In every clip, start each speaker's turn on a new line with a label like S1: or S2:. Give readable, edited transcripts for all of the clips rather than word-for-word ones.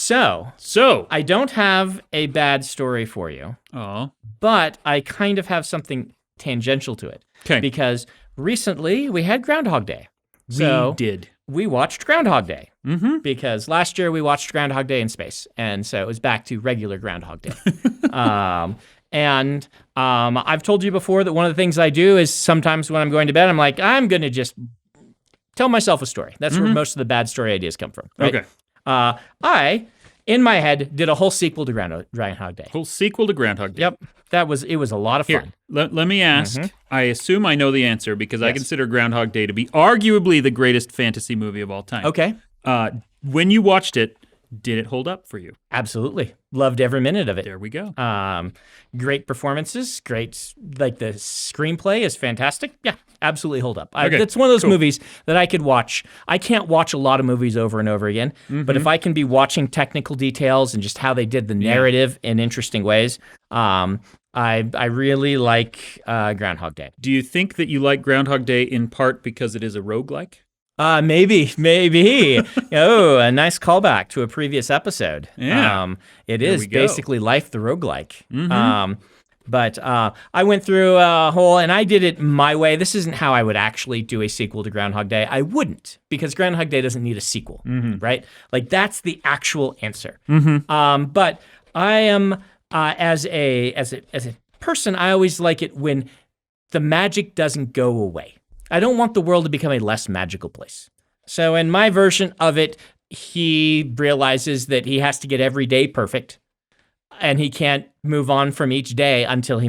S1: So I don't have a bad story for you.
S2: Oh.
S1: But I kind of have something tangential to it.
S2: Okay.
S1: Because recently we had Groundhog Day.
S2: We did.
S1: We watched Groundhog Day.
S2: Mm-hmm.
S1: Because last year we watched Groundhog Day in space. And so it was back to regular Groundhog Day. And I've told you before that one of the things I do is sometimes when I'm going to bed, I'm like, I'm going to just tell myself a story. That's where most of the bad story ideas come from. Right?
S2: Okay.
S1: I, in my head, did a whole sequel to Groundhog Day.
S2: Whole sequel to Groundhog Day.
S1: Yep. It was a lot of fun.
S2: Let me ask. I assume I know the answer because I consider Groundhog Day to be arguably the greatest fantasy movie of all time.
S1: Okay.
S2: When you watched it, did it hold up for you?
S1: Absolutely. Loved every minute of it.
S2: There we go.
S1: Great performances. Great, like the screenplay is fantastic. Yeah, absolutely hold up.
S2: Okay,
S1: it's one of those movies that I could watch. I can't watch a lot of movies over and over again, but if I can be watching technical details and just how they did the narrative in interesting ways, I really like Groundhog Day.
S2: Do you think that you like Groundhog Day in part because it is a roguelike?
S1: Maybe. Oh, a nice callback to a previous episode.
S2: Yeah.
S1: It is basically Life the Roguelike. But I went through a whole, and I did it my way. This isn't how I would actually do a sequel to Groundhog Day. I wouldn't, because Groundhog Day doesn't need a sequel, right? Like, that's the actual answer. But I am, as a person, I always like it when the magic doesn't go away. I don't want the world to become a less magical place. So in my version of it, he realizes that he has to get every day perfect, and he can't move on from each day until he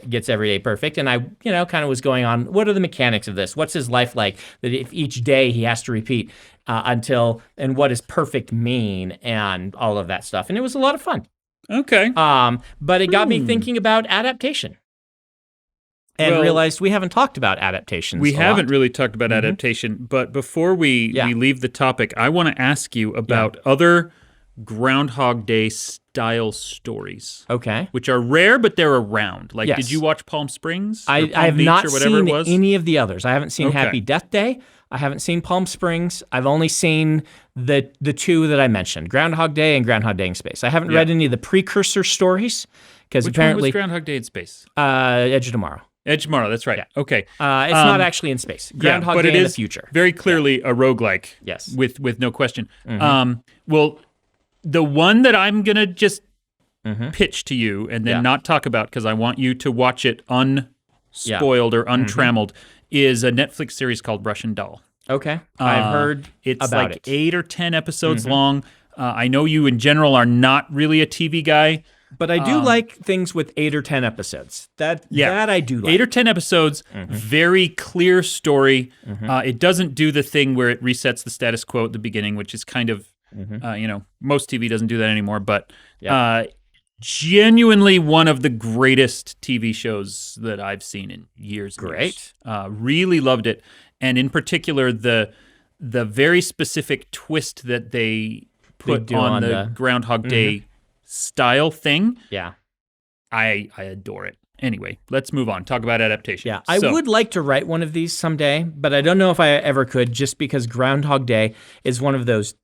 S1: gets every day perfect. And I, kind of was going on, what are the mechanics of this? What's his life like? That if each day he has to repeat and what does perfect mean, and all of that stuff. And it was a lot of fun.
S2: Okay.
S1: But it got me thinking about adaptation. And realized we haven't talked about adaptations.
S2: We haven't really talked about adaptation, but before we leave the topic, I want to ask you about other Groundhog Day style stories.
S1: Okay.
S2: Which are rare, but they're around. Like, did you watch Palm Springs?
S1: I have not seen any of the others. I haven't seen Happy Death Day. I haven't seen Palm Springs. I've only seen the two that I mentioned, Groundhog Day and Groundhog Day in Space. I haven't read any of the precursor stories, because apparently...
S2: Which one was Groundhog Day in Space?
S1: Edge of Tomorrow.
S2: Edge of Tomorrow, that's right.
S1: Yeah.
S2: Okay.
S1: It's not actually in space. Groundhog Day in the future.
S2: Very clearly a roguelike.
S1: Yes.
S2: With no question. Well, the one that I'm going to just pitch to you and then not talk about, because I want you to watch it unspoiled or untrammeled, is a Netflix series called Russian Doll.
S1: Okay. I've heard
S2: it's
S1: about
S2: like
S1: it.
S2: 8 or 10 episodes long. I know you in general are not really a TV guy.
S1: But I do like things with 8 or 10 episodes. That I do like.
S2: 8 or 10 episodes, very clear story. It doesn't do the thing where it resets the status quo at the beginning, which is kind of, most TV doesn't do that anymore. But genuinely one of the greatest TV shows that I've seen in years.
S1: Great.
S2: Really loved it. And in particular, the very specific twist that they put on the Groundhog Day style thing.
S1: Yeah.
S2: I adore it. Anyway, let's move on. Talk about adaptation.
S1: Yeah, I would like to write one of these someday, but I don't know if I ever could, just because Groundhog Day is one of those,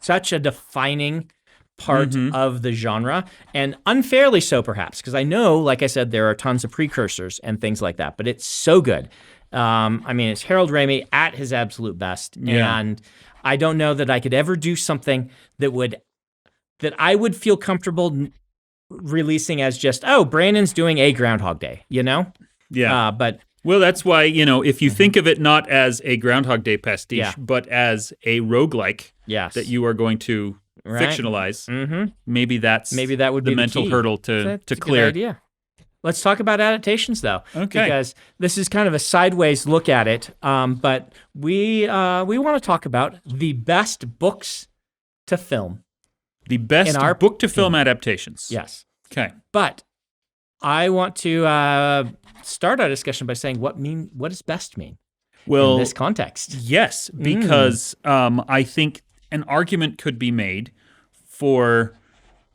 S1: such a defining part of the genre, and unfairly so perhaps, because I know, like I said, there are tons of precursors and things like that, but it's so good. I mean, it's Harold Ramis at his absolute best, and I don't know that I could ever do something that I would feel comfortable releasing as just, Brandon's doing a Groundhog Day,
S2: Yeah.
S1: But
S2: well, that's why, if you think of it not as a Groundhog Day pastiche, but as a roguelike that you are going to fictionalize, maybe that would be the mental hurdle to clear.
S1: Good idea. Let's talk about adaptations, though.
S2: Okay.
S1: Because this is kind of a sideways look at it, but we want to talk about the best books to film.
S2: The best book-to-film adaptations.
S1: Yes.
S2: Okay.
S1: But I want to start our discussion by saying what does best mean in this context?
S2: Yes, because I think an argument could be made for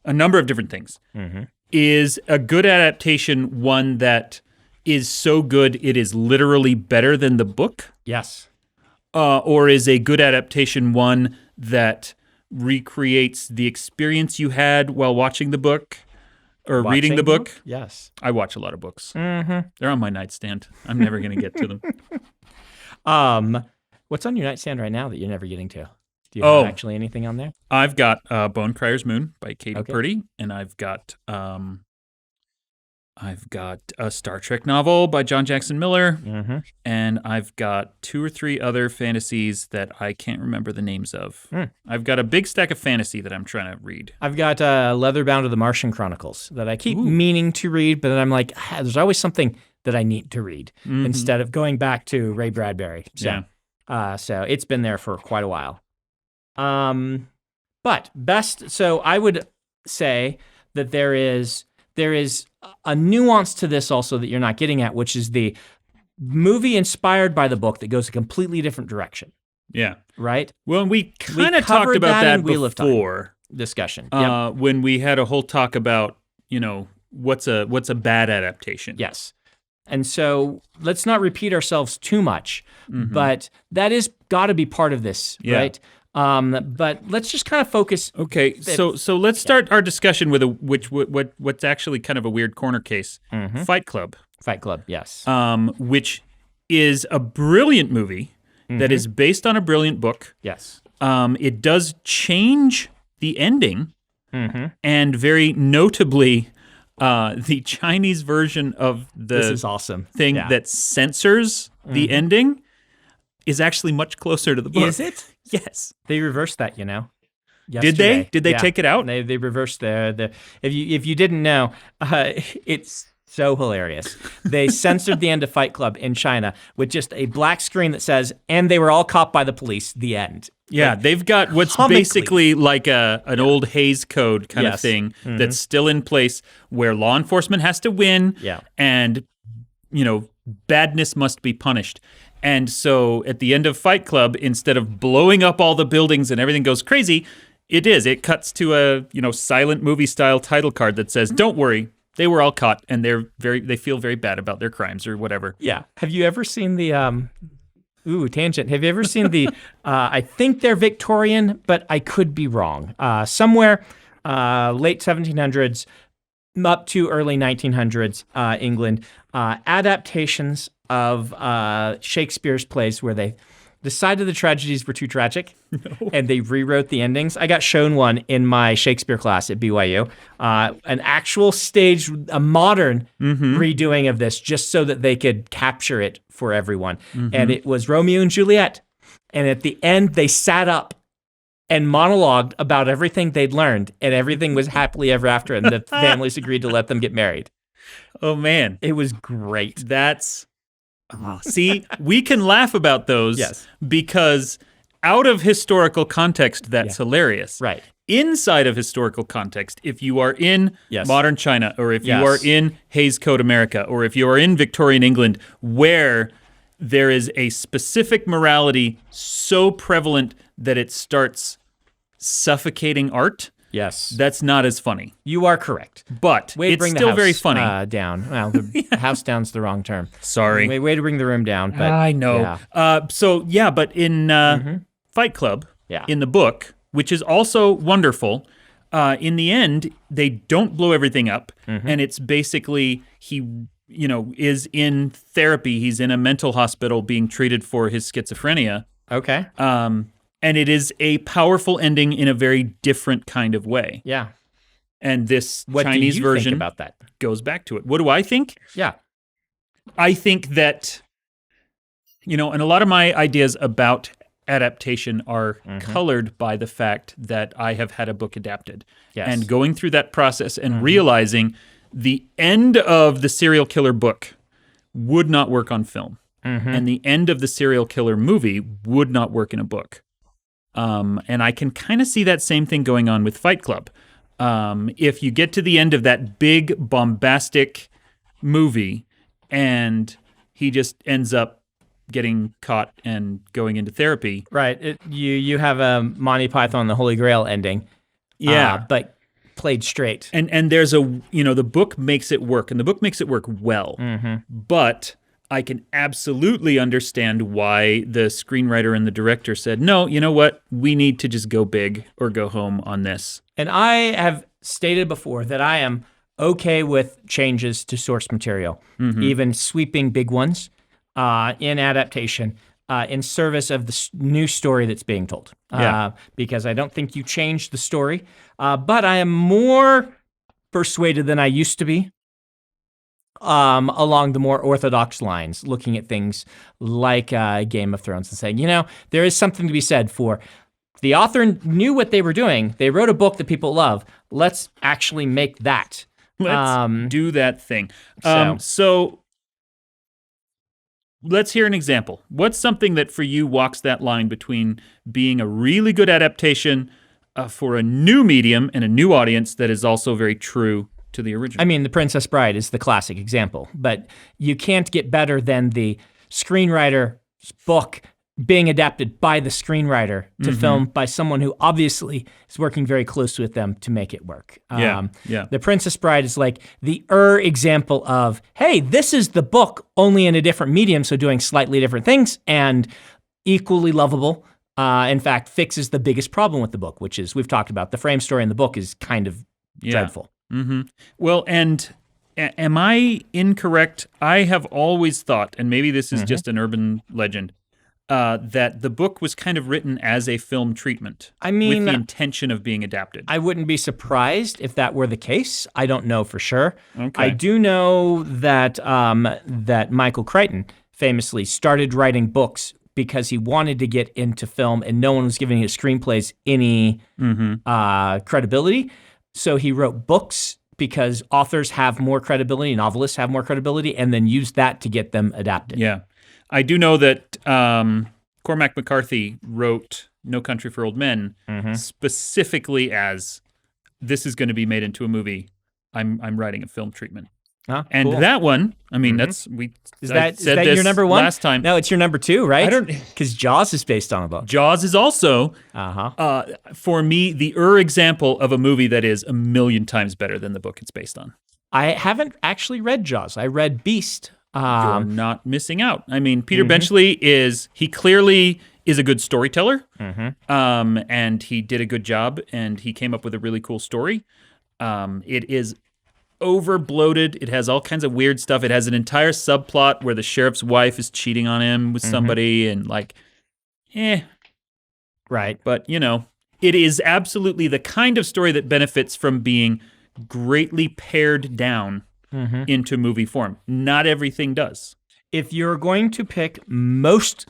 S2: a number of different things. Is a good adaptation one that is so good it is literally better than the book?
S1: Yes.
S2: Or is a good adaptation one that recreates the experience you had while watching the book or reading the book.
S1: Yes.
S2: I watch a lot of books. Mm-hmm. They're on my nightstand. I'm never going to get to them.
S1: What's on your nightstand right now that you're never getting to? Do you have actually anything on there?
S2: I've got Bone Crier's Moon by Katy Purdy, and I've got a Star Trek novel by John Jackson Miller, and I've got 2 or 3 other fantasies that I can't remember the names of. I've got a big stack of fantasy that I'm trying to read.
S1: I've got Leatherbound of the Martian Chronicles that I keep meaning to read, but then I'm like, there's always something that I need to read instead of going back to Ray Bradbury. So, so it's been there for quite a while. But so I would say that there is a nuance to this also that you're not getting at, which is the movie inspired by the book that goes a completely different direction.
S2: Yeah.
S1: Right?
S2: Well, we kind of talked about that before
S1: discussion.
S2: When we had a whole talk about, what's a bad adaptation.
S1: Yes. And so let's not repeat ourselves too much, but that is got to be part of this, right? But let's just kind of focus.
S2: Okay, so let's start our discussion with what's actually kind of a weird corner case. Fight Club.
S1: Fight Club, yes.
S2: Which is a brilliant movie that is based on a brilliant book.
S1: Yes.
S2: It does change the ending, and very notably, the Chinese version of
S1: this is awesome.
S2: thing that censors the ending is actually much closer to the book.
S1: Is it?
S2: Yes.
S1: They reversed that, yesterday.
S2: Did they? Did they take it out?
S1: They reversed the if you didn't know, it's so hilarious. They censored the end of Fight Club in China with just a black screen that says, and they were all caught by the police, the end.
S2: Yeah, they've got what's basically like an old Hays Code kind of thing that's still in place where law enforcement has to win and, badness must be punished. And so at the end of Fight Club, instead of blowing up all the buildings and everything goes crazy, it cuts to a, silent movie style title card that says, "Don't worry, they were all caught and they feel very bad about their crimes," or whatever.
S1: Yeah. Have you ever seen the tangent. Have you ever seen the I think they're Victorian, but I could be wrong. Somewhere late 1700s up to early 1900s England, adaptations of Shakespeare's plays where they decided the tragedies were too tragic and they rewrote the endings. I got shown one in my Shakespeare class at BYU, an actual stage, a modern redoing of this just so that they could capture it for everyone. And it was Romeo and Juliet. And at the end, they sat up and monologued about everything they'd learned, and everything was happily ever after, and the families agreed to let them get married.
S2: Oh, man.
S1: It was great.
S2: That's... See, we can laugh about those because out of historical context, that's hilarious.
S1: Right.
S2: Inside of historical context, if you are in modern China, or if you are in Hays Code America, or if you are in Victorian England, where there is a specific morality so prevalent that it starts suffocating art, that's not as funny.
S1: You are correct.
S2: But it's still very funny.
S1: Down. Well, the house down's the wrong term.
S2: Sorry.
S1: Way to bring the room down. But
S2: I know.
S1: Yeah.
S2: But in Fight Club, in the book, which is also wonderful, in the end, they don't blow everything up. And it's basically he is in therapy. He's in a mental hospital being treated for his schizophrenia.
S1: Okay.
S2: And it is a powerful ending in a very different kind of way.
S1: Yeah.
S2: And this
S1: what
S2: Chinese
S1: do you
S2: version
S1: think about that?
S2: Goes back to it. What do I think?
S1: Yeah.
S2: I think that, and a lot of my ideas about adaptation are colored by the fact that I have had a book adapted.
S1: Yes.
S2: And going through that process and realizing the end of the serial killer book would not work on film. And the end of the serial killer movie would not work in a book. And I can kind of see that same thing going on with Fight Club. If you get to the end of that big, bombastic movie and he just ends up getting caught and going into therapy.
S1: Right. You have a Monty Python and the Holy Grail ending.
S2: Yeah.
S1: But played straight.
S2: And there's the book makes it work, and the book makes it work well. But I can absolutely understand why the screenwriter and the director said, no, you know what? We need to just go big or go home on this.
S1: And I have stated before that I am okay with changes to source material, even sweeping big ones in adaptation in service of the new story that's being told. Because I don't think you change the story. But I am more persuaded than I used to be along the more orthodox lines, looking at things like Game of Thrones and saying, there is something to be said for the author knew what they were doing. They wrote a book that people love. Let's actually make that.
S2: Let's do that thing. So let's hear an example. What's something that for you walks that line between being a really good adaptation for a new medium and a new audience that is also very true to the original?
S1: I mean, The Princess Bride is the classic example, but you can't get better than the screenwriter's book being adapted by the screenwriter to film by someone who obviously is working very close with them to make it work. The Princess Bride is like the example of, hey, this is the book only in a different medium, so doing slightly different things and equally lovable. In fact, fixes the biggest problem with the book, which is, we've talked about, the frame story in the book is kind of dreadful.
S2: Well, and am I incorrect? I have always thought, and maybe this is just an urban legend, that the book was kind of written as a film treatment.
S1: I mean,
S2: with the intention of being adapted.
S1: I wouldn't be surprised if that were the case. I don't know for sure.
S2: Okay.
S1: I do know that that Michael Crichton famously started writing books because he wanted to get into film, and no one was giving his screenplays any credibility. So he wrote books because authors have more credibility, novelists have more credibility, and then used that to get them adapted.
S2: Yeah. I do know that Cormac McCarthy wrote No Country for Old Men specifically as, this is going to be made into a movie. I'm writing a film treatment. And
S1: cool.
S2: that one, I mean, is
S1: that your number one?
S2: Last time.
S1: No, it's your number two, right?
S2: I don't,
S1: because Jaws is based on a book.
S2: Jaws is also, for me, the example of a movie that is a million times better than the book it's based on.
S1: I haven't actually read Jaws. I read Beast.
S2: You're not missing out. I mean, Peter Benchley he clearly is a good storyteller, and he did a good job, and he came up with a really cool story. It is over bloated. It has all kinds of weird stuff. It has an entire subplot where the sheriff's wife is cheating on him with somebody, and
S1: right.
S2: But it is absolutely the kind of story that benefits from being greatly pared down into movie form. Not everything does.
S1: If you're going to pick the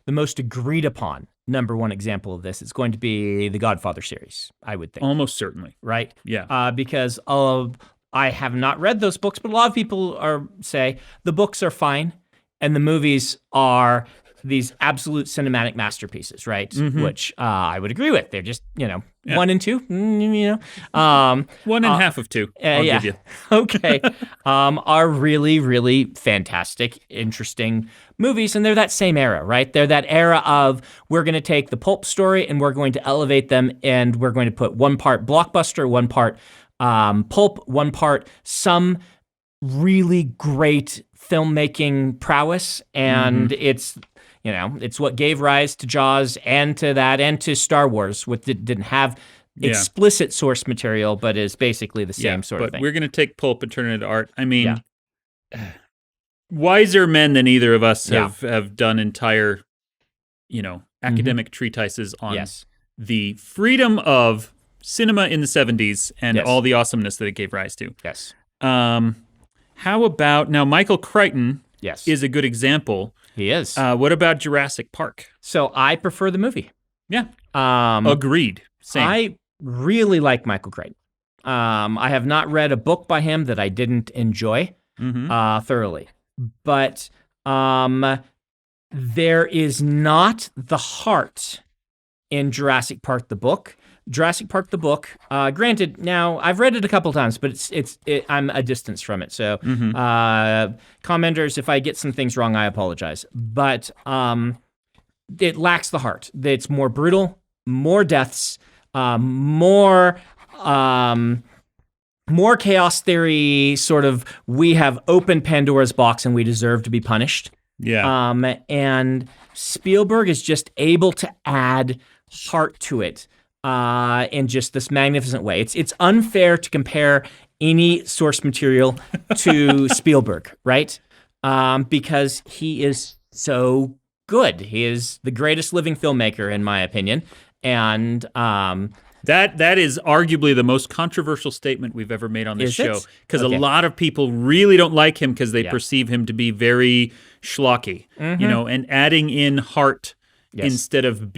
S1: most agreed upon number one example of this, it's going to be the Godfather series, I would think.
S2: Almost certainly.
S1: Right?
S2: Yeah.
S1: Because I have not read those books, but a lot of people say the books are fine and the movies are these absolute cinematic masterpieces, right? Which I would agree with. They're just, one and two,
S2: one and half of two, I'll give you.
S1: Okay. Are really, really fantastic, interesting movies. And they're that same era, right? They're that era of, we're going to take the pulp story and we're going to elevate them, and we're going to put one part blockbuster, one part pulp, one part some really great filmmaking prowess. And it's what gave rise to Jaws and to that and to Star Wars, which didn't have explicit source material, but is basically the same sort of thing.
S2: But we're going to take pulp and turn it into art. I mean, wiser men than either of us have done entire, academic treatises on the freedom of cinema in the 70s and all the awesomeness that it gave rise to.
S1: Yes.
S2: How about, now Michael Crichton
S1: Yes.
S2: is a good example.
S1: He is.
S2: What about Jurassic Park?
S1: So I prefer the movie.
S2: Yeah. Agreed. Same.
S1: I really like Michael Crichton. I have not read a book by him that I didn't enjoy thoroughly. But there is not the heart in Jurassic Park the book. Jurassic Park the book, granted, now I've read it a couple times, but I'm a distance from it. So commenters, if I get some things wrong, I apologize. But it lacks the heart. It's more brutal, more deaths, more more chaos theory, sort of, we have opened Pandora's box and we deserve to be punished.
S2: Yeah.
S1: And Spielberg is just able to add heart to it in just this magnificent way. It's unfair to compare any source material to Spielberg, right? Because he is so good. He is the greatest living filmmaker, in my opinion. And
S2: that is arguably the most controversial statement we've ever made on this show, because
S1: Okay.
S2: a lot of people really don't like him because they perceive him to be very schlocky, and adding in heart instead of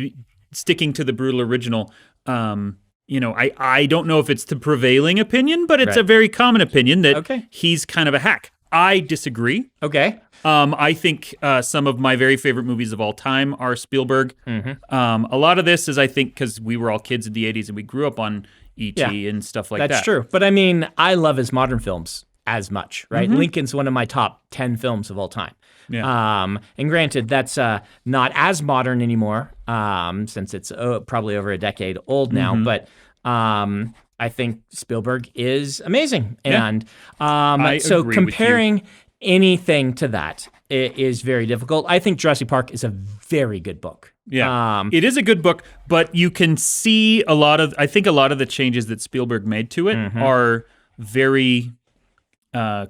S2: sticking to the brutal original. I don't know if it's the prevailing opinion, but it's a very common opinion that he's kind of a hack. I disagree.
S1: Okay.
S2: I think some of my very favorite movies of all time are Spielberg. A lot of this is, I think, because we were all kids in the 80s and we grew up on E.T. and stuff like that.
S1: That's true. But I mean, I love his modern films as much, right? Lincoln's one of my top 10 films of all time.
S2: Yeah.
S1: And granted, that's not as modern anymore, since it's probably over a decade old now. But I think Spielberg is amazing. And so
S2: agree
S1: comparing anything to that is very difficult. I think Jurassic Park is a very good book.
S2: Yeah, it is a good book, but you can see I think a lot of the changes that Spielberg made to it are very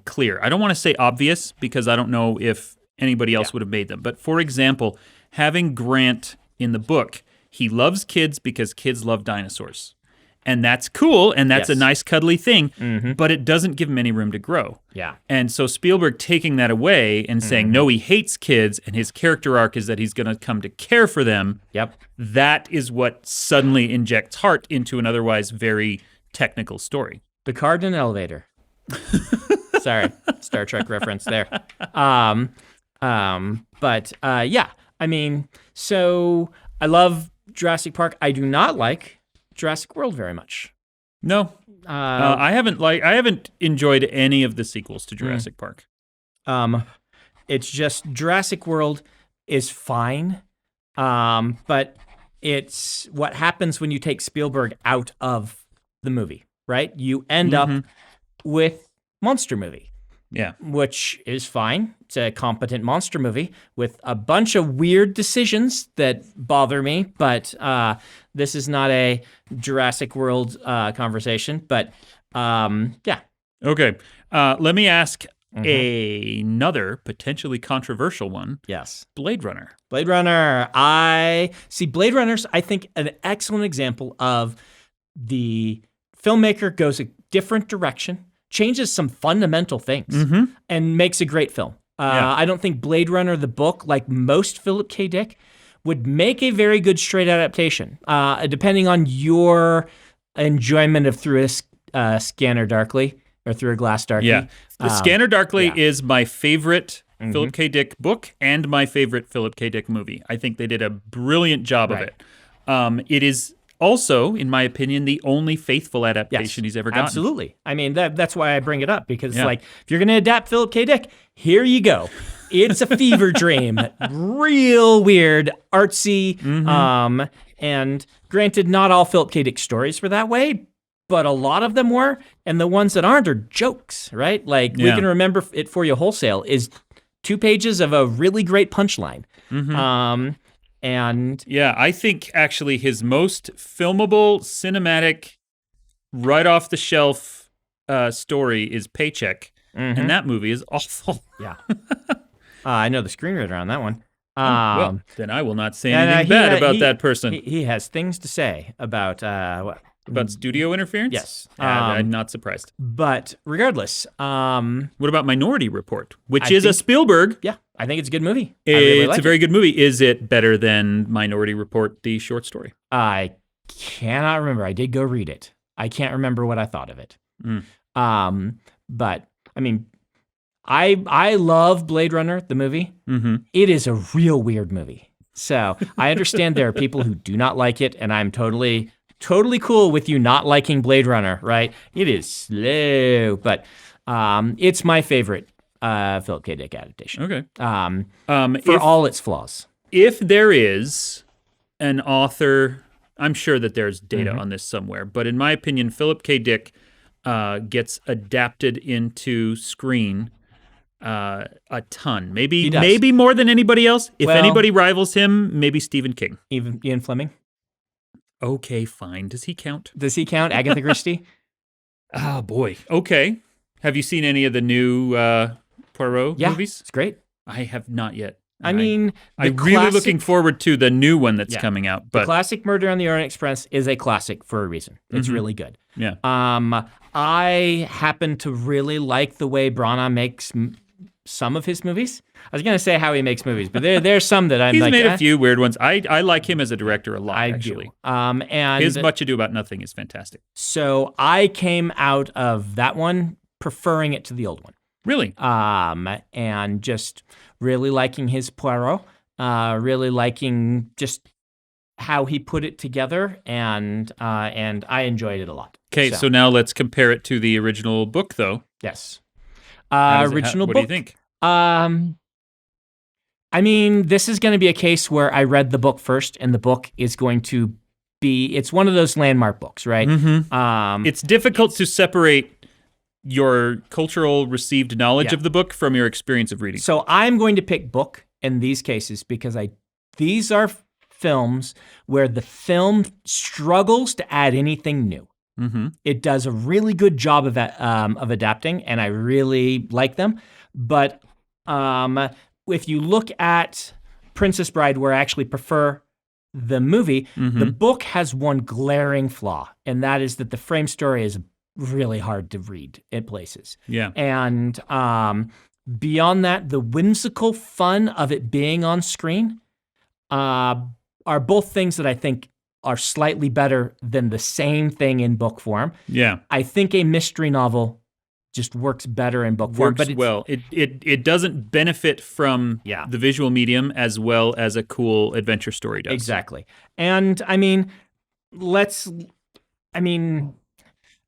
S2: clear. I don't want to say obvious because I don't know if anybody else would have made them. But for example, having Grant in the book, he loves kids because kids love dinosaurs. And that's cool, and that's a nice cuddly thing, but it doesn't give him any room to grow.
S1: Yeah.
S2: And so Spielberg taking that away and saying, no, he hates kids, and his character arc is that he's going to come to care for them.
S1: Yep.
S2: That is what suddenly injects heart into an otherwise very technical story.
S1: Picard in an elevator. Sorry, Star Trek reference there. But yeah, I mean, so I love Jurassic Park. I do not like Jurassic World very much.
S2: No, I haven't enjoyed any of the sequels to Jurassic Park.
S1: It's just Jurassic World is fine, but it's what happens when you take Spielberg out of the movie, right? You end up with monster movie.
S2: Yeah.
S1: Which is fine. It's a competent monster movie with a bunch of weird decisions that bother me, but this is not a Jurassic World conversation. But yeah.
S2: Okay. Let me ask another potentially controversial one.
S1: Yes.
S2: Blade Runner.
S1: Blade Runner. I see Blade Runner's, I think, an excellent example of the filmmaker goes a different direction, changes some fundamental things, and makes a great film. I don't think Blade Runner, the book, like most Philip K. Dick, would make a very good straight adaptation, depending on your enjoyment of Through a Scanner Darkly or Through a Glass Darkly.
S2: Yeah, Scanner Darkly is my favorite Philip K. Dick book and my favorite Philip K. Dick movie. I think they did a brilliant job of it. It is also, in my opinion, the only faithful adaptation he's ever gotten.
S1: Absolutely. I mean, that's why I bring it up, because like, if you're going to adapt Philip K. Dick, here you go. It's a fever dream. Real weird, artsy. And granted, not all Philip K. Dick stories were that way, but a lot of them were. And the ones that aren't are jokes, right? Like, We Can Remember It For You Wholesale is 2 pages of a really great punchline. And
S2: yeah, I think actually his most filmable, cinematic, right off the shelf story is Paycheck, and that movie is awful.
S1: Yeah, I know the screenwriter on that one.
S2: Well, then I will not say anything bad about that person.
S1: He has things to say about what?
S2: About studio interference?
S1: Yes.
S2: I'm not surprised.
S1: But regardless,
S2: what about Minority Report, which is a Spielberg?
S1: Yeah, I think it's a good movie.
S2: It's a very good movie. Is it better than Minority Report, the short story?
S1: I cannot remember. I did go read it. I can't remember what I thought of it. But I mean, I love Blade Runner, the movie. It is a real weird movie. So I understand there are people who do not like it, and I'm totally cool with you not liking Blade Runner, right? It is slow, but it's my favorite Philip K. Dick adaptation.
S2: Okay.
S1: For all its flaws.
S2: If there is an author, I'm sure that there's data on this somewhere, but in my opinion, Philip K. Dick gets adapted into screen a ton.
S1: He does.
S2: Maybe more than anybody else. If
S1: Well-
S2: anybody rivals him, maybe Stephen King.
S1: Even Ian Fleming.
S2: Okay, fine. Does he count?
S1: Does he count? Agatha Christie?
S2: Oh, boy. Okay. Have you seen any of the new Poirot
S1: Yeah,
S2: movies?
S1: it's great.
S2: I have not yet.
S1: I mean,
S2: I'm really looking forward to the new one that's
S1: Yeah.
S2: coming out.
S1: the
S2: But
S1: classic Murder on the Orient Express is a classic for a reason. It's really good.
S2: yeah,
S1: I happen to really like the way Branagh makes some of his movies. I was going to say how he makes movies, but there's some that I'm
S2: he's
S1: like,
S2: made a few weird ones. I like him as a director a lot.
S1: I
S2: actually,
S1: do. And
S2: his Much Ado About Nothing is fantastic.
S1: so I came out of that one preferring it to the old one.
S2: Really?
S1: And just really liking his Poirot, really liking just how he put it together, and I enjoyed it a lot.
S2: Okay, so now let's compare it to the original book, though.
S1: Yes,
S2: Original
S1: book.
S2: What do you think?
S1: I mean, this is going to be a case where I read the book first, and the book is going to be, it's one of those landmark books, right?
S2: Mm-hmm. It's difficult to separate your cultural received knowledge of the book from your experience of reading.
S1: So I'm going to pick book in these cases because these are films where the film struggles to add anything new.
S2: Mm-hmm.
S1: It does a really good job of adapting, and I really like them. But if you look at Princess Bride, where I actually prefer the movie, the book has one glaring flaw, and that is that the frame story is really hard to read in places.
S2: Yeah.
S1: And beyond that, the whimsical fun of it being on screen are both things that I think are slightly better than the same thing in book form.
S2: Yeah.
S1: I think a mystery novel just works better in book form.
S2: Works well. It doesn't benefit from the visual medium as well as a cool adventure story does.
S1: Exactly. And I mean,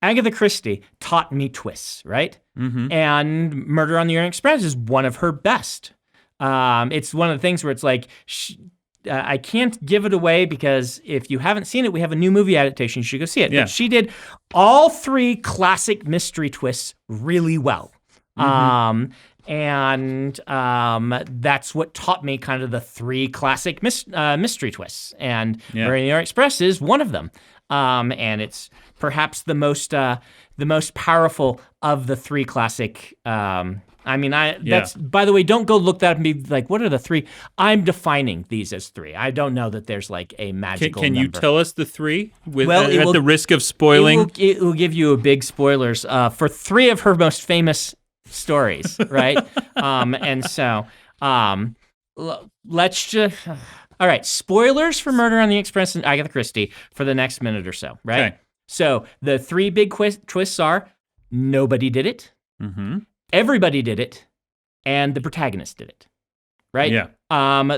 S1: Agatha Christie taught me twists, right?
S2: Mm-hmm.
S1: And Murder on the Orient Express is one of her best. It's one of the things where it's like, I can't give it away because if you haven't seen it, we have a new movie adaptation. You should go see it.
S2: Yeah.
S1: But she did all three classic mystery twists really well.
S2: Mm-hmm.
S1: That's what taught me kind of the three classic mystery twists. And Murder on the Orient Express is one of them. And it's perhaps the most powerful of the three classic. That's, by the way, don't go look that up and be like, what are the three? I'm defining these as three. I don't know that there's like a magical
S2: Can you
S1: number.
S2: tell us the three at
S1: will-
S2: the risk of spoiling?
S1: It will give you a big spoilers for three of her most famous stories, right? Let's just... All right, spoilers for Murder on the Express and Agatha Christie for the next minute or so, right?
S2: Okay.
S1: So the three big twists are nobody did it, everybody did it, and the protagonist did it, right?
S2: Yeah.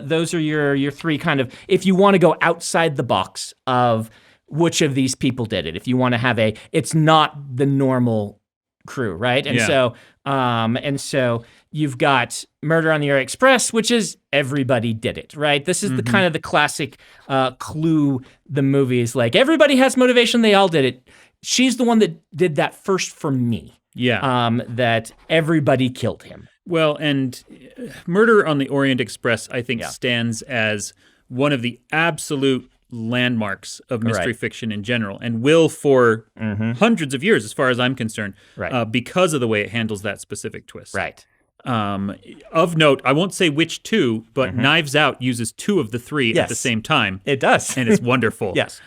S1: Those are your three kind of, if you want to go outside the box of which of these people did it, if you want to have it's not the normal crew, right? And so you've got Murder on the Orient Express, which is everybody did it, right? This is the kind of the classic clue. The movie is like, everybody has motivation, they all did it. She's the one that did that first for me.
S2: Yeah.
S1: That everybody killed him.
S2: Well, and Murder on the Orient Express, I think, stands as one of the absolute landmarks of mystery fiction in general, and will for hundreds of years, as far as I'm concerned, because of the way it handles that specific twist.
S1: Right.
S2: Of note, I won't say which two, but Knives Out uses two of the three at the same time.
S1: It does.
S2: And it's wonderful.
S1: Yes.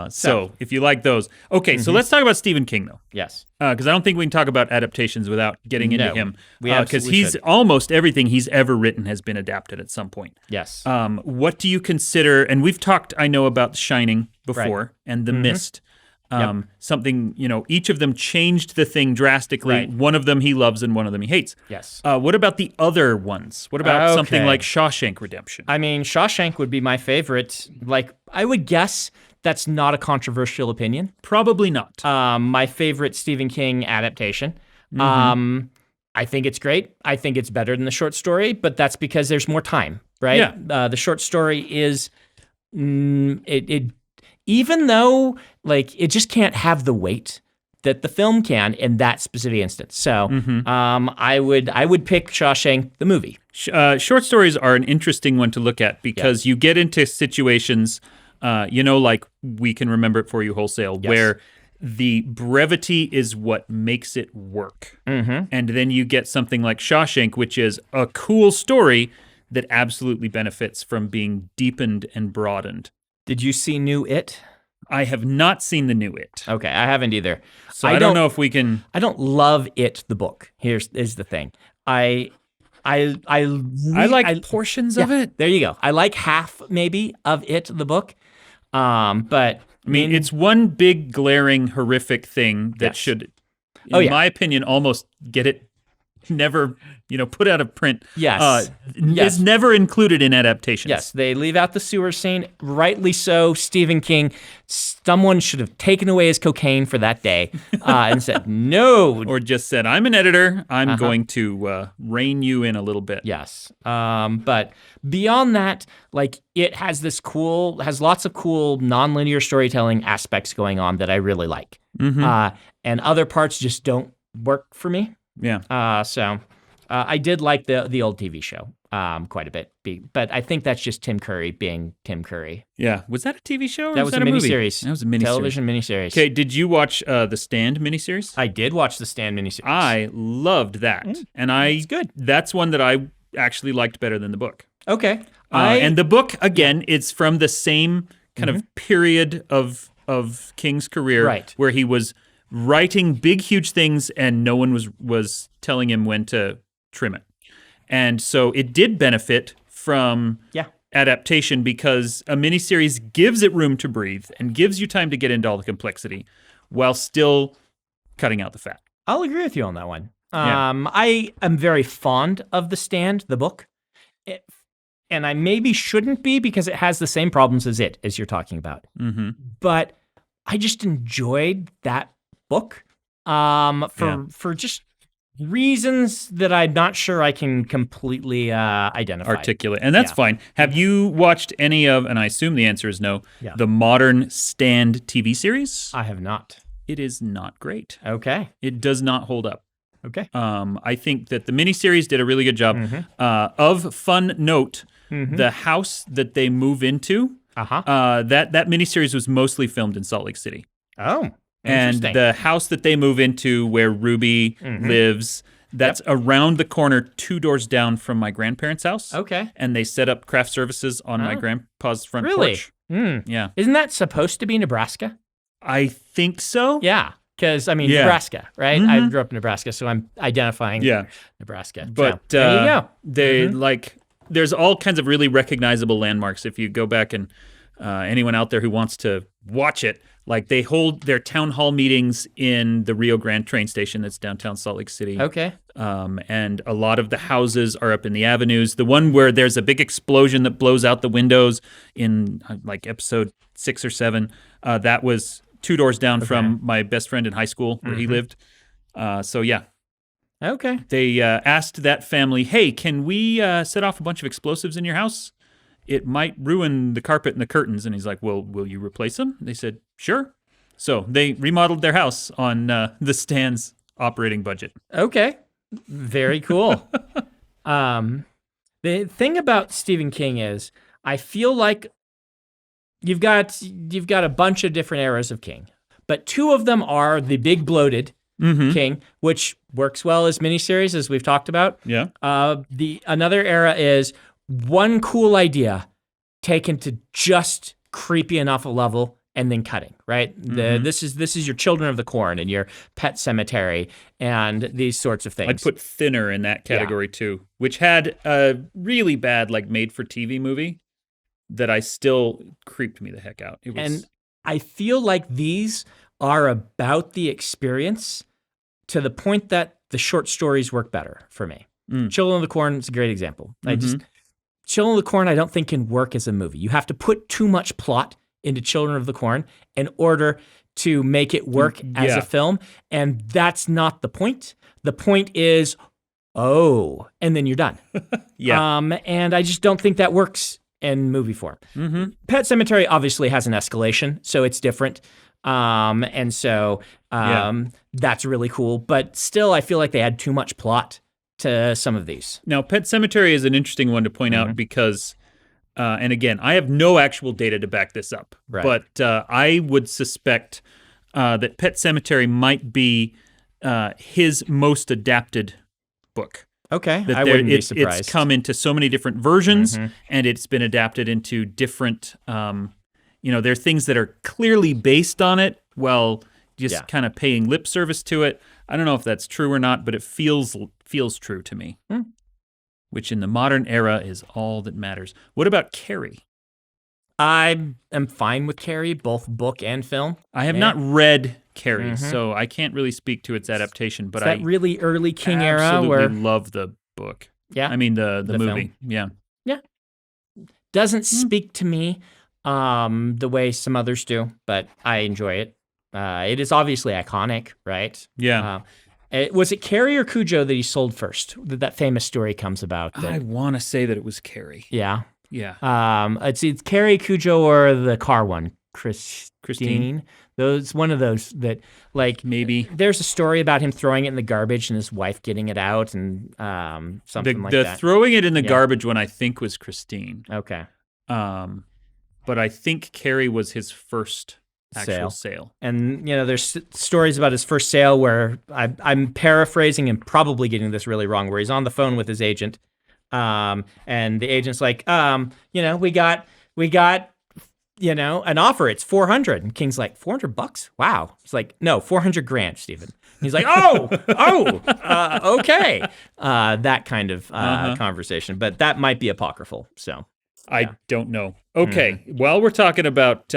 S2: So if you like those. Okay, so let's talk about Stephen King, though.
S1: Yes.
S2: Because I don't think we can talk about adaptations without getting into him. Because
S1: should.
S2: Almost everything he's ever written has been adapted at some point.
S1: Yes.
S2: What do you consider, and we've talked, I know, about The Shining before, and The Mist. Something, each of them changed the thing drastically.
S1: Right.
S2: One of them he loves and one of them he hates.
S1: Yes.
S2: What about the other ones? What about something like Shawshank Redemption?
S1: I mean, Shawshank would be my favorite. Like, I would guess that's not a controversial opinion.
S2: Probably not.
S1: My favorite Stephen King adaptation. I think it's great. I think it's better than the short story, but that's because there's more time, right?
S2: Yeah.
S1: The short story is, even though, like, it just can't have the weight that the film can in that specific instance. So I would pick Shawshank the movie.
S2: Short stories are an interesting one to look at because you get into situations, like We Can Remember It For You Wholesale, where the brevity is what makes it work. And then you get something like Shawshank, which is a cool story that absolutely benefits from being deepened and broadened.
S1: Did you see New It?
S2: I have not seen the new It.
S1: Okay, I haven't either.
S2: So I don't know if we can...
S1: I don't love It, the book. Here's the thing. I like
S2: portions of it.
S1: There you go. I like half, maybe, of It, the book. But...
S2: I mean, it's one big, glaring, horrific thing that should, in my opinion, almost get it never, put out of print.
S1: Yes.
S2: Is never included in adaptations.
S1: Yes, they leave out the sewer scene. Rightly so. Stephen King, someone should have taken away his cocaine for that day and said, no.
S2: Or just said, I'm an editor. I'm going to rein you in a little bit.
S1: Yes. But beyond that, it has lots of cool nonlinear storytelling aspects going on that I really like. And other parts just don't work for me.
S2: Yeah.
S1: So I did like the old TV show quite a bit, but I think that's just Tim Curry being Tim Curry.
S2: Yeah. Was that a TV show? Or
S1: That was a miniseries.
S2: That was a miniseries.
S1: Television miniseries.
S2: Okay. Did you watch the Stand miniseries?
S1: I did watch the Stand miniseries.
S2: I loved that, and
S1: it's good.
S2: That's one that I actually liked better than the book.
S1: Okay.
S2: And the book again, it's from the same kind of period of King's career, where he was writing big, huge things, and no one was telling him when to trim it. And so it did benefit from adaptation because a miniseries gives it room to breathe and gives you time to get into all the complexity while still cutting out the fat.
S1: I'll agree with you on that one. I am very fond of The Stand, the book. And I maybe shouldn't be because it has the same problems as you're talking about. But I just enjoyed that book for just reasons that I'm not sure I can completely identify.
S2: Articulate. And that's fine. Have you watched any of, and I assume the answer is no, the modern Stand TV series?
S1: I have not.
S2: It is not great.
S1: Okay.
S2: It does not hold up.
S1: Okay.
S2: I think that the miniseries did a really good job. Of fun note, the house that they move into, that miniseries was mostly filmed in Salt Lake City.
S1: Oh,
S2: and the house that they move into where Ruby lives, that's around the corner 2 doors down from my grandparents' house.
S1: Okay.
S2: And they set up craft services on my grandpa's front porch. Yeah.
S1: Isn't that supposed to be Nebraska?
S2: I think so.
S1: Yeah. Because, Nebraska, right? I grew up in Nebraska, so I'm identifying Nebraska.
S2: But
S1: so, there you go.
S2: They there's all kinds of really recognizable landmarks. If you go back and anyone out there who wants to watch it, they hold their town hall meetings in the Rio Grande train station that's downtown Salt Lake City.
S1: Okay.
S2: And a lot of the houses are up in the avenues. The one where there's a big explosion that blows out the windows in episode 6 or 7, that was 2 doors down from my best friend in high school where he lived. So yeah.
S1: Okay.
S2: They asked that family, hey, can we set off a bunch of explosives in your house? It might ruin the carpet and the curtains. And he's like, well, will you replace them? They said, sure. So they remodeled their house on the Stand's operating budget.
S1: Okay. Very cool. The thing about Stephen King is I feel like you've got a bunch of different eras of King, but 2 of them are the big bloated King, which works well as miniseries, as we've talked about.
S2: Yeah.
S1: Another era is one cool idea taken to just creepy enough a level and then cutting, right? This is your Children of the Corn and your Pet Cemetery and these sorts of things.
S2: I'd put Thinner in that category too, which had a really bad made-for-TV movie that I still creeped me the heck out.
S1: And I feel like these are about the experience to the point that the short stories work better for me. Children of the Corn is a great example. Children of the Corn I don't think can work as a movie. You have to put too much plot into Children of the Corn in order to make it work as a film, and that's not the point. The point is, and then you're done. And I just don't think that works in movie form. Pet Cemetery obviously has an escalation, so it's different. And so that's really cool. But still, I feel like they had too much plot to some of these.
S2: Now, Pet Sematary is an interesting one to point out because, and again, I have no actual data to back this up, but I would suspect that Pet Sematary might be his most adapted book.
S1: Okay, I wouldn't be surprised.
S2: It's come into so many different versions, and it's been adapted into different, there are things that are clearly based on it, just kind of paying lip service to it. I don't know if that's true or not, but it feels true to me, which in the modern era is all that matters. What about Carrie?
S1: I am fine with Carrie, both book and film.
S2: I have not read Carrie, so I can't really speak to its adaptation. But
S1: it's that really early King era where
S2: love the book.
S1: Yeah,
S2: I mean the movie.
S1: Film. Yeah. Doesn't speak to me the way some others do, but I enjoy it. It is obviously iconic, right?
S2: Yeah.
S1: Was it Carrie or Cujo that he sold first? That famous story comes about.
S2: I want to say that it was Carrie.
S1: Yeah.
S2: Yeah.
S1: It's Carrie, Cujo, or the car one, Christine. One of those that, like,
S2: maybe
S1: there's a story about him throwing it in the garbage and his wife getting it out and something like that.
S2: The throwing it in the garbage one, I think, was Christine.
S1: Okay.
S2: But I think Carrie was his first actual sale.
S1: And, there's stories about his first sale where I'm paraphrasing and probably getting this really wrong, where he's on the phone with his agent. And the agent's like, we got an offer. It's $400. And King's like, $400? Wow. It's like, no, $400,000, Stephen. He's like, okay. That kind of conversation, but that might be apocryphal. So
S2: I don't know. Okay. While we're talking about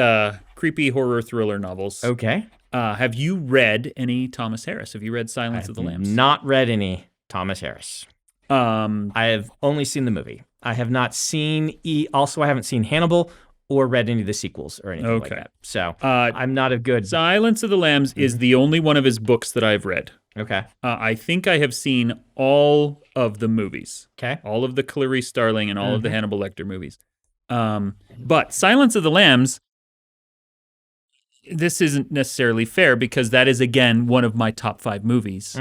S2: creepy horror thriller novels.
S1: Okay.
S2: Have you read any Thomas Harris? Have you read Silence of the Lambs?
S1: Not read any Thomas Harris. I have only seen the movie. I have not seen also I haven't seen Hannibal or read any of the sequels or anything like that. So I'm not a good...
S2: Silence of the Lambs is the only one of his books that I've read.
S1: Okay.
S2: I think I have seen all of the movies.
S1: Okay.
S2: All of the Clarice Starling and all of the Hannibal Lecter movies. But Silence of the Lambs, this isn't necessarily fair because that is, again, one of my top 5 movies.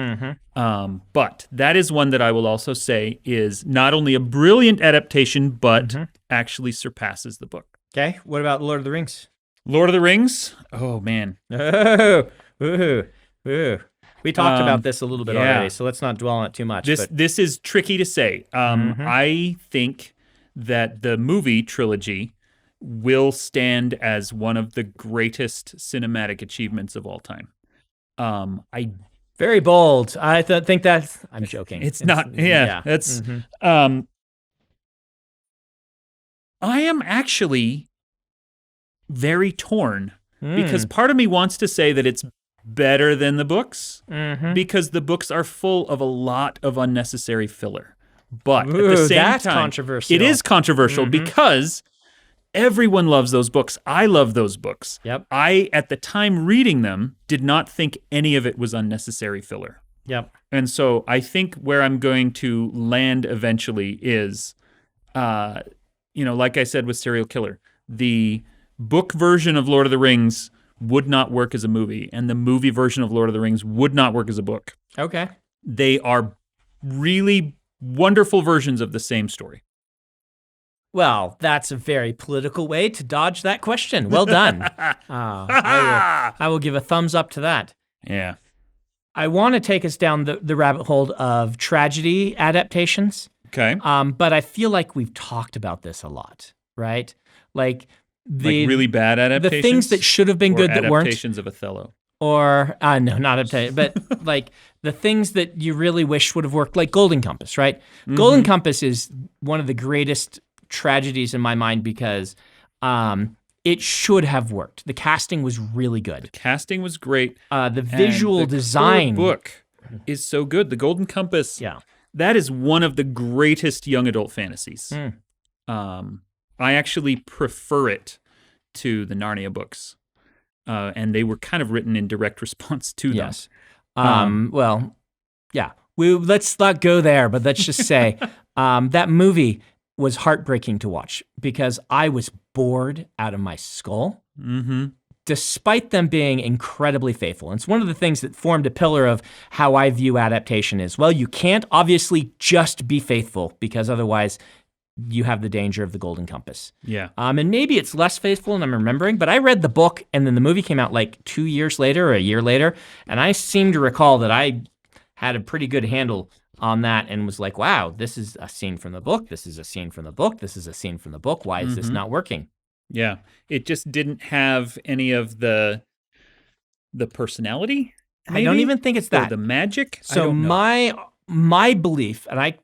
S2: But that is one that I will also say is not only a brilliant adaptation, but actually surpasses the book.
S1: Okay. What about Lord of the Rings?
S2: Lord of the Rings? Oh, man.
S1: We talked about this a little bit already, so let's not dwell on it too much.
S2: This is tricky to say. I think that the movie trilogy will stand as one of the greatest cinematic achievements of all time.
S1: Very bold. I think that's... I'm joking.
S2: It's not. That's... I am actually very torn because part of me wants to say that it's better than the books because the books are full of a lot of unnecessary filler. But at the same
S1: that's
S2: time,
S1: controversial.
S2: It is controversial because everyone loves those books. I love those books.
S1: Yep.
S2: I, at the time reading them, did not think any of it was unnecessary filler.
S1: Yep.
S2: And so I think where I'm going to land eventually is, like I said with Serial Killer, the book version of Lord of the Rings would not work as a movie, and the movie version of Lord of the Rings would not work as a book.
S1: Okay. They
S2: are really wonderful versions of the same story.
S1: Well, that's a very political way to dodge that question. Well done. I will give a thumbs up to that.
S2: Yeah.
S1: I want to take us down the rabbit hole of tragedy adaptations.
S2: Okay.
S1: But I feel like we've talked about this a lot, right? Like
S2: really bad adaptations?
S1: The things that should have been good that weren't.
S2: Adaptations of Othello.
S1: Or, no, not adaptation, but like the things that you really wish would have worked, like Golden Compass, right? Golden Compass is one of the greatest tragedies in my mind because it should have worked. The casting was really good.
S2: The casting was great.
S1: The visual design.
S2: The book is so good. The Golden Compass.
S1: Yeah.
S2: That is one of the greatest young adult fantasies. I actually prefer it to the Narnia books. And they were kind of written in direct response to them.
S1: Yes. Well, yeah. Let's not go there, but let's just say that movie was heartbreaking to watch because I was bored out of my skull despite them being incredibly faithful. And it's one of the things that formed a pillar of how I view adaptation is, well, you can't obviously just be faithful because otherwise you have the danger of the golden compass.
S2: Yeah.
S1: And maybe it's less faithful and I'm remembering, but I read the book and then the movie came out like 2 years later or a year later. And I seem to recall that I had a pretty good handle on that and was like, wow, this is a scene from the book. This is a scene from the book. This is a scene from the book. Why is this not working?
S2: Yeah. It just didn't have any of the personality. Maybe?
S1: I don't even think it's that.
S2: Or the magic.
S1: So my belief, and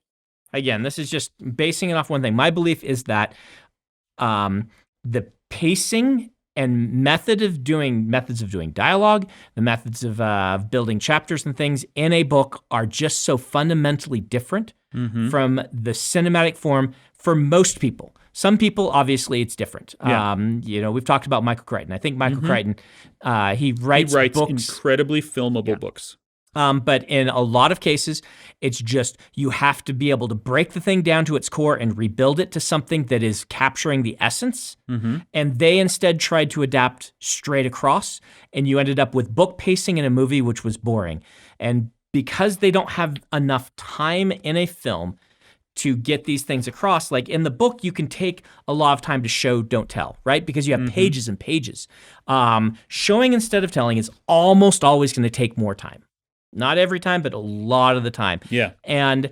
S1: again, this is just basing it off one thing. My belief is that the pacing and methods of doing dialogue, the methods of building chapters and things in a book are just so fundamentally different from the cinematic form for most people. Some people, obviously, it's different.
S2: Yeah.
S1: We've talked about Michael Crichton. I think Michael Crichton, he writes books,
S2: incredibly filmable books.
S1: But in a lot of cases, it's just you have to be able to break the thing down to its core and rebuild it to something that is capturing the essence. And they instead tried to adapt straight across, and you ended up with book pacing in a movie which was boring. And because they don't have enough time in a film to get these things across, like in the book, you can take a lot of time to show, don't tell, right? Because you have pages and pages. Showing instead of telling is almost always going to take more time. Not every time, but a lot of the time.
S2: Yeah.
S1: And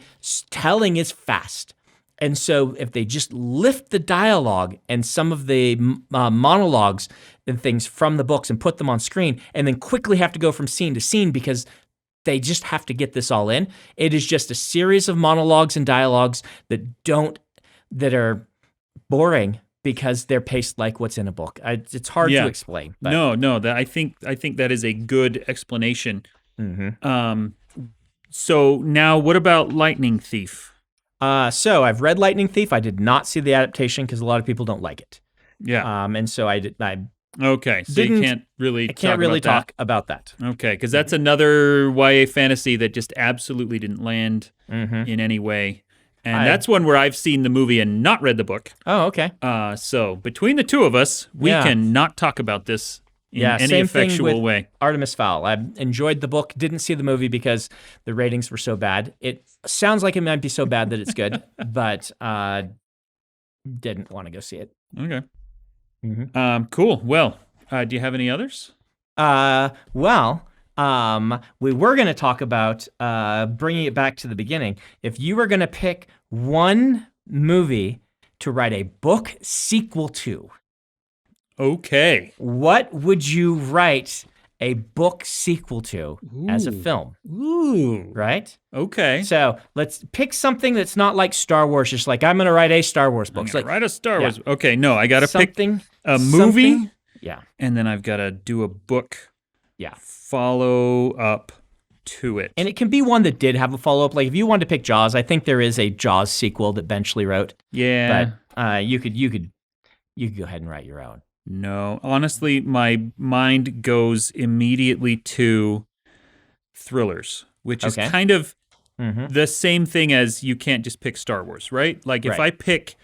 S1: telling is fast. And so if they just lift the dialogue and some of the monologues and things from the books and put them on screen and then quickly have to go from scene to scene because they just have to get this all in, it is just a series of monologues and dialogues that are boring because they're paced like what's in a book. It's hard to explain. But.
S2: No, I think that is a good explanation. So now what about Lightning Thief?
S1: So I've read Lightning Thief. I did not see the adaptation because a lot of people don't like it.
S2: Yeah.
S1: And so I
S2: okay, so you can't really
S1: talk about that.
S2: Okay, because that's another YA fantasy that just absolutely didn't land in any way. And that's one where I've seen the movie and not read the book.
S1: Oh, okay.
S2: So between the two of us, we can not talk about this in any effectual way.
S1: Artemis Fowl. I enjoyed the book, didn't see the movie because the ratings were so bad. It sounds like it might be so bad that it's good, but didn't want to go see it.
S2: Okay. Cool. Well, do you have any others?
S1: We were going to talk about bringing it back to the beginning. If you were going to pick one movie to write a book sequel to,
S2: okay,
S1: what would you write a book sequel to as a film?
S2: Ooh.
S1: Right?
S2: Okay.
S1: So let's pick something that's not like Star Wars, just like I'm going to write a Star Wars book.
S2: Write a Star Wars. Okay, no, I got to pick a movie.
S1: Something, yeah.
S2: And then I've got to do a book.
S1: Yeah.
S2: Follow up to it.
S1: And it can be one that did have a follow-up. Like if you wanted to pick Jaws, I think there is a Jaws sequel that Benchley wrote.
S2: Yeah.
S1: But you could go ahead and write your own.
S2: No, honestly, my mind goes immediately to thrillers, which is kind of the same thing as you can't just pick Star Wars, right? Like if I pick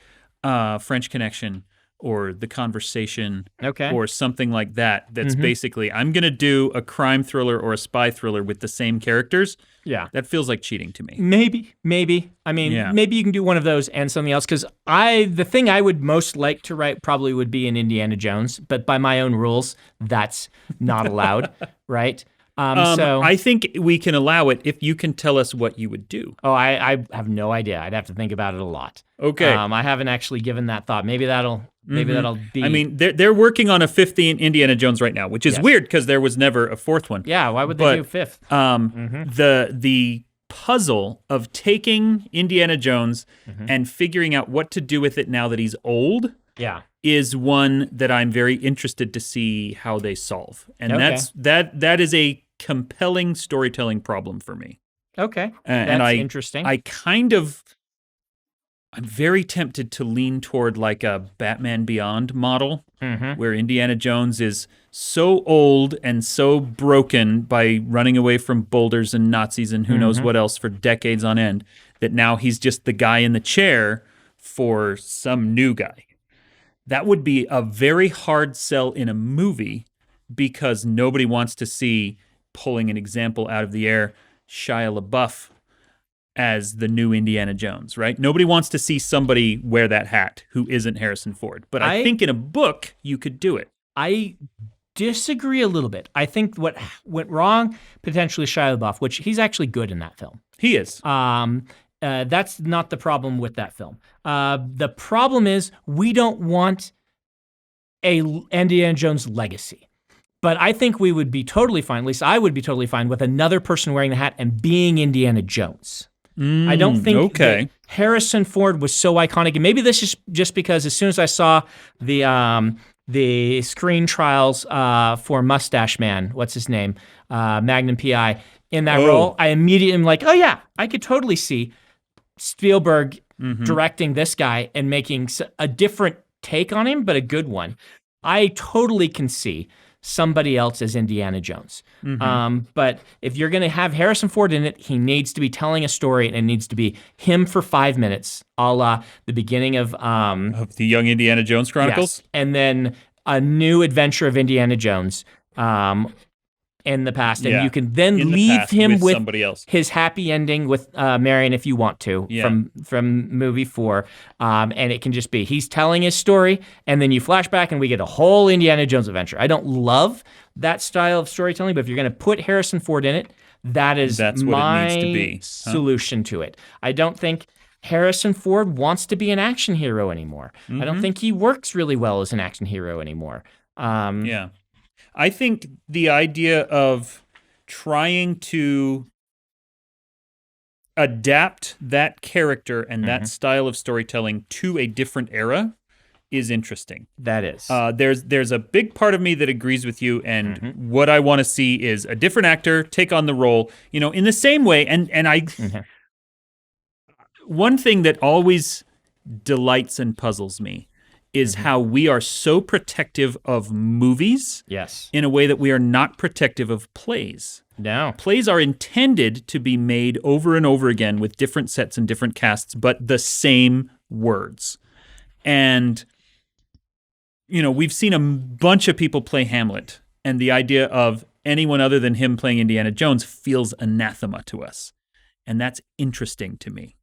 S2: French Connection or The Conversation or something like that, that's basically, I'm going to do a crime thriller or a spy thriller with the same characters.
S1: Yeah.
S2: That feels like cheating to me.
S1: Maybe. I mean, maybe you can do one of those and something else, because the thing I would most like to write probably would be an Indiana Jones, but by my own rules, that's not allowed, right? So
S2: I think we can allow it if you can tell us what you would do.
S1: Oh, I have no idea. I'd have to think about it a lot.
S2: Okay.
S1: I haven't actually given that thought. Maybe that'll be.
S2: I mean, they're working on a fifth Indiana Jones right now, which is weird because there was never a fourth one.
S1: Yeah, why would they do fifth?
S2: The puzzle of taking Indiana Jones and figuring out what to do with it now that he's old.
S1: Yeah.
S2: Is one that I'm very interested to see how they solve. And that is a compelling storytelling problem for me.
S1: Okay. That's interesting.
S2: I'm very tempted to lean toward like a Batman Beyond model where Indiana Jones is so old and so broken by running away from boulders and Nazis and who knows what else for decades on end that now he's just the guy in the chair for some new guy. That would be a very hard sell in a movie because nobody wants to see, pulling an example out of the air, Shia LaBeouf as the new Indiana Jones, right? Nobody wants to see somebody wear that hat who isn't Harrison Ford. But I think in a book, you could do it.
S1: I disagree a little bit. I think what went wrong, potentially Shia LaBeouf, which he's actually good in that film.
S2: He is.
S1: That's not the problem with that film. The problem is we don't want a Indiana Jones legacy. But I think we would be totally fine, at least I would be totally fine with another person wearing the hat and being Indiana Jones. I don't think that Harrison Ford was so iconic. And maybe this is just because as soon as I saw the screen trials for Mustache Man, what's his name, Magnum P.I., in that role, I immediately am like, oh yeah, I could totally see Spielberg directing this guy and making a different take on him, but a good one. I totally can see somebody else as Indiana Jones. But if you're going to have Harrison Ford in it, he needs to be telling a story, and it needs to be him for 5 minutes, a la the beginning of
S2: the Young Indiana Jones Chronicles.
S1: Yes. And then a new adventure of Indiana Jones in the past. And you can then leave him with
S2: somebody else.
S1: His happy ending with Marion if you want to from movie 4. And it can just be he's telling his story, and then you flash back and we get a whole Indiana Jones adventure. I don't love that style of storytelling, but if you're going to put Harrison Ford in it, that's
S2: what
S1: my
S2: it needs to be.
S1: Solution to it. I don't think Harrison Ford wants to be an action hero anymore. I don't think he works really well as an action hero anymore.
S2: I think the idea of trying to adapt that character and that style of storytelling to a different era is interesting.
S1: That is.
S2: There's a big part of me that agrees with you, and what I want to see is a different actor take on the role, in the same way. And I, one thing that always delights and puzzles me is how we are so protective of movies in a way that we are not protective of plays.
S1: No.
S2: Plays are intended to be made over and over again with different sets and different casts, but the same words. And, we've seen a bunch of people play Hamlet, and the idea of anyone other than him playing Indiana Jones feels anathema to us. And that's interesting to me.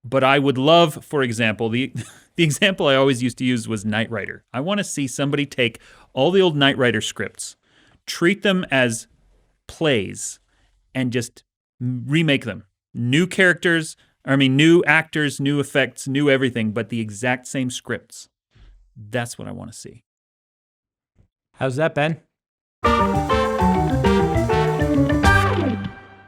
S2: But I would love, for example, the example I always used to use was Knight Rider. I want to see somebody take all the old Knight Rider scripts, treat them as plays, and just remake them. New characters, new actors, new effects, new everything, but the exact same scripts. That's what I want to see.
S1: How's that, Ben?